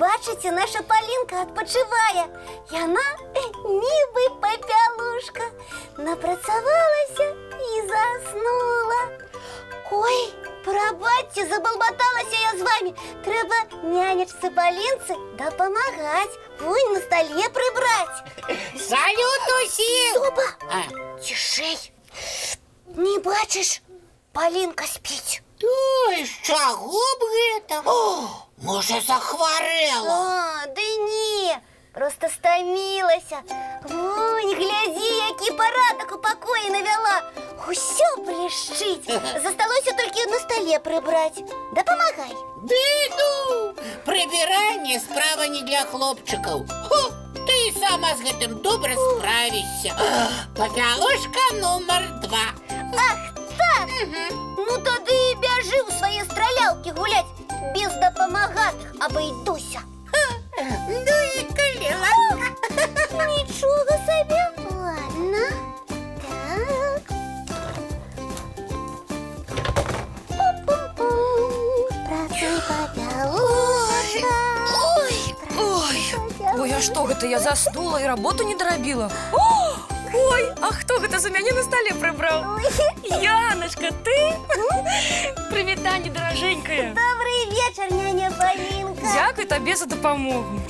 Бачите, наша Полінка відпочиває. Яна ніби попелушка. Напрацювалася і заснула. Ой, пробачте, заболботалася я з вами. Треба нянечці Полінці допомагати. Вунь на столі прибрати. Салют усім! Тоба, тишей. Не бачиш, Полінка спить. Ой, з чого б гэта? О, може, захворела? Да ні, просто стомилася. Вунь, гляди, який порядок у покої навела. Усё блищить. Засталося тільки на столі прибрати. Допомагай. Да іду! Прибирання справа не для хлопчиків. Хо, ти сама з гэтым добре справишся. Попелушка номер 2. Ах, так? Ну тоді біжи у свої стрілялки гулять. Без допомагатих обійдуся. Ну і коли ласка. Нічого собі. Ладно. Так. Пум-пум-пум. Працюй, попелушка. Ой, а что это я заснула и работу не доробила? Ой, а хто гэта за мяне на столе прибрав? Яночка, ты? Привітанне, дороженькая. Добрый вечер, няня Полинка. Дякую табе за допомогу.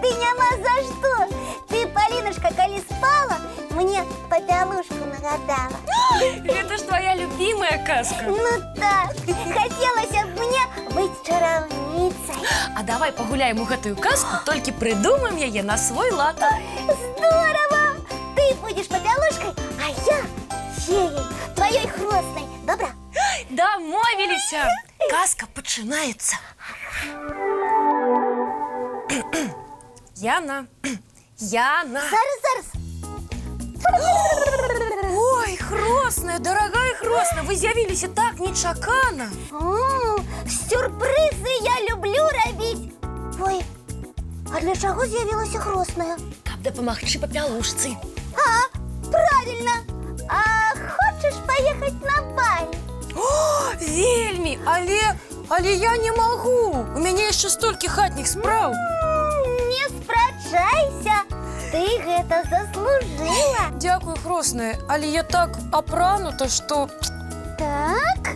Да нема за что. Ты, Полинушка, коли спала, мне попелушку нагадала. Это ж твоя любимая казка. Ну так, хотелось бы мне быть чаровницей. А давай погуляем у гэтую казку, толькі придумаем яе на свой лад. Здорово! Ты будешь попелушкой, а я феей, твоей хрустной. Добра? Домовилися. Казка починається. Яна. Яна. Зараз. Ой, Хросная, дорогая Хросная, вы з'явилися так нечакано. Сюрпризи я люблю робити. Ой, а для чого з'явилася хрустная? Каб допомагчи попелушці. А, правильно. А хочеш поїхати на баль? О, вельмі, але я не могу. У меня еще столько хатних справ. Не спрачайся. Ты гэта заслужила. Дякую, Хросная, але я так апранута, что... Так,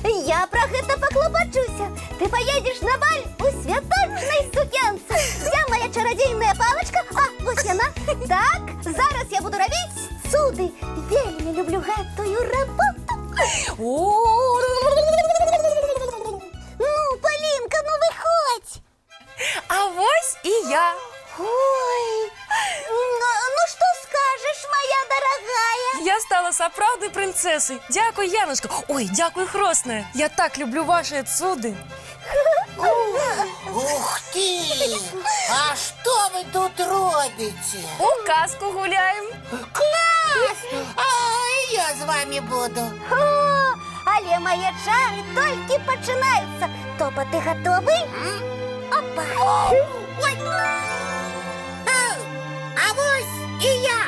я про гэта паклопачуся. Ты поедешь на баль у святочной сукенце. Вся моя чародейная палочка, а вось яна. Так, зараз я буду робить цуды. Вельмі люблю гэтую работу. Ну, Полинка, ну выходь. А вось и я. Ой, ну что скажешь, моя дорогая? Я стала сапраўднай принцессой. Дякую, Яночка. Ой, дякую, Хросная. Я так люблю ваши цуды. Ух ты! А что вы тут робите? У казку гуляем. Класс! А я з вами буду. О, але мои чары только починаются. Топа, ты готовый? Опа! Ой! А вось и я!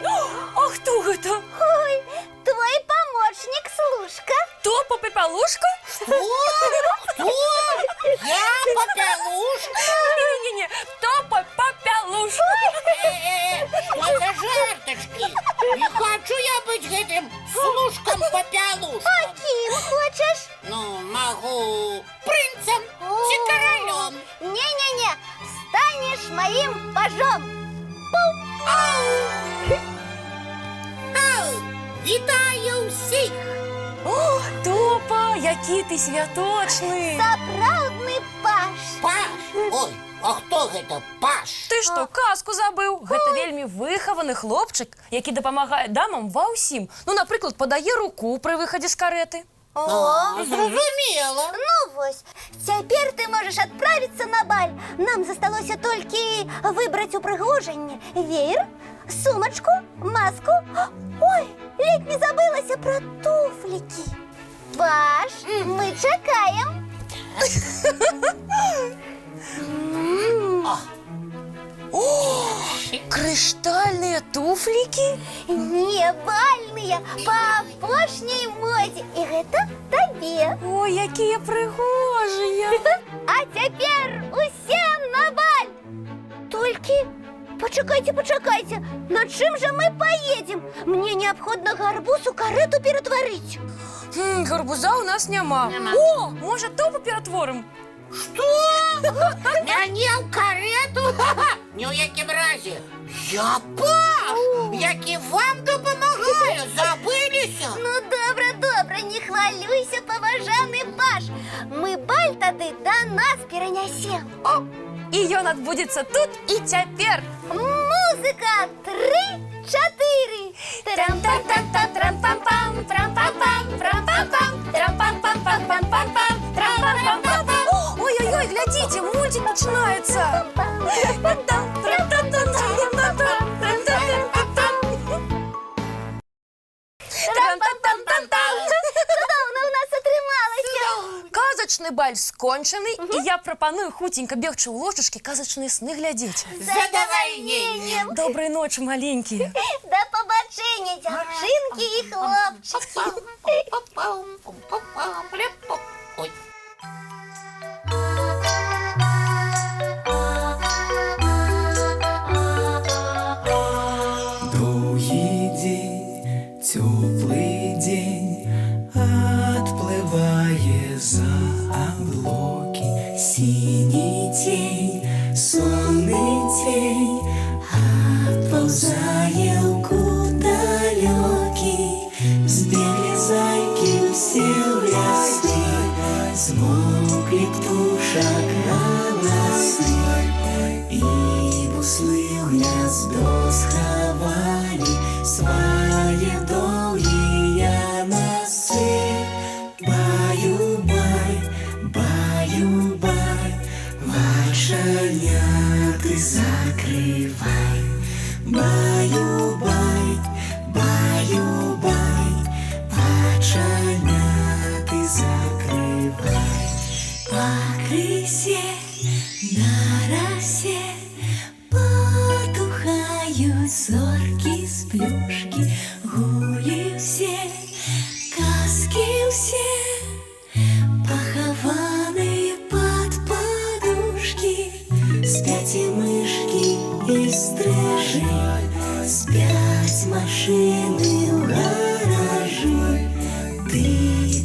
А кто это? Ой, твой помощник Слушка. Топа Попелушка? Что? Кто? Я попелушка? Не-не-не, Топа Попелушка. Что за жарточки? Не хочу я быть этим служком-попелушком. А кем хочешь? Ну, могу принцем чи королем. Не-не-не, станешь моим пажом. Вітаю всіх! О, Топа, який ти святочний. Сапраўдны паж. Паш! Ой, а хто гэта Паш? Ты што, казку забыў? Гэта вельмі выхаваны хлопчык, які дапамагае дамам ва ўсім. Ну, напрыклад, падае руку пры выхадзе з карэты. О, Зразумела. ну вось, цяпер ты можаш адправіцца на баль. Нам засталося толькі выбраць упрыгожанне. Веер, сумачку, маску. Ой, ледь не забылася пра туфлікі. Паш, мы чакаем. Крыштальныя туфлікі? Не бальныя, па апошняй модзе. І гэта табе. Ой, якія прыгожыя. А цяпер усе Толькі почекайте, на чим же ми поїдемо? Мені необхідно гарбуз у карету перетворити. Гарбуза у нас нема. Нема. О, може, топу перетворимо? Что? Мяне в карету? Ха-ха! Ні у якім разі. Я Паш, який вам допомагаю. Забилися? Ну, добре, не хвалюйся, поважаний Паш. Ми баль тады до нас перенесем. І ён адбудзецца тут і цяпер. Музыка 3-4. Трам-та-та-та-трам-пам-пам, трам-пам-пам, трам-пам-пам, трам-пам-пам-пам-пам-пам, трам-пам-пам-пам. Ой-ой-ой, глядите, мультик начинается. Цудоўна у нас атрымалася. Казачны баль скончаны, і я прапаную хуценька бегчы ў ложачкі казачныя сны глядзець. З задавальненнем. Добрай ночы, маленькія. Да пабачэння, дзяўчынкі і хлопчыкі. Ой. Довгий день, теплый день, отплывая за облаки. Синий тень, сонный тень, отползая куда далекий. Сбегли зайки все в леске, смолкли птушек голосы, и буслы в гнездо сховали свои долгие носы. Баю-бай, баю-бай, вошаняты закрывай. Баю-бай, баю-бай, вошаняты закрывай. По крысе на росе потухают зорки с плюшки. Гули все, казки все, похованные под подушки. Спят и мышки, и стрижи, спят машины в гаражи. Ты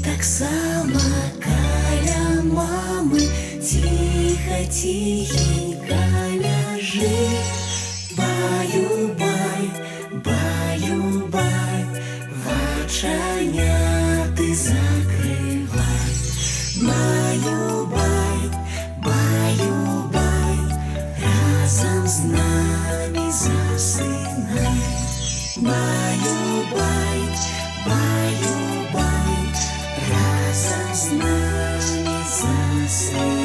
так само каля мамы, тихо-тихенько ляжи. Баю-бай, баю-бай, вочаняты закрывай. Баю-бай, баю-бай, разом с нами засынай. Баю-бай, баю-бай, разом с нами засынай.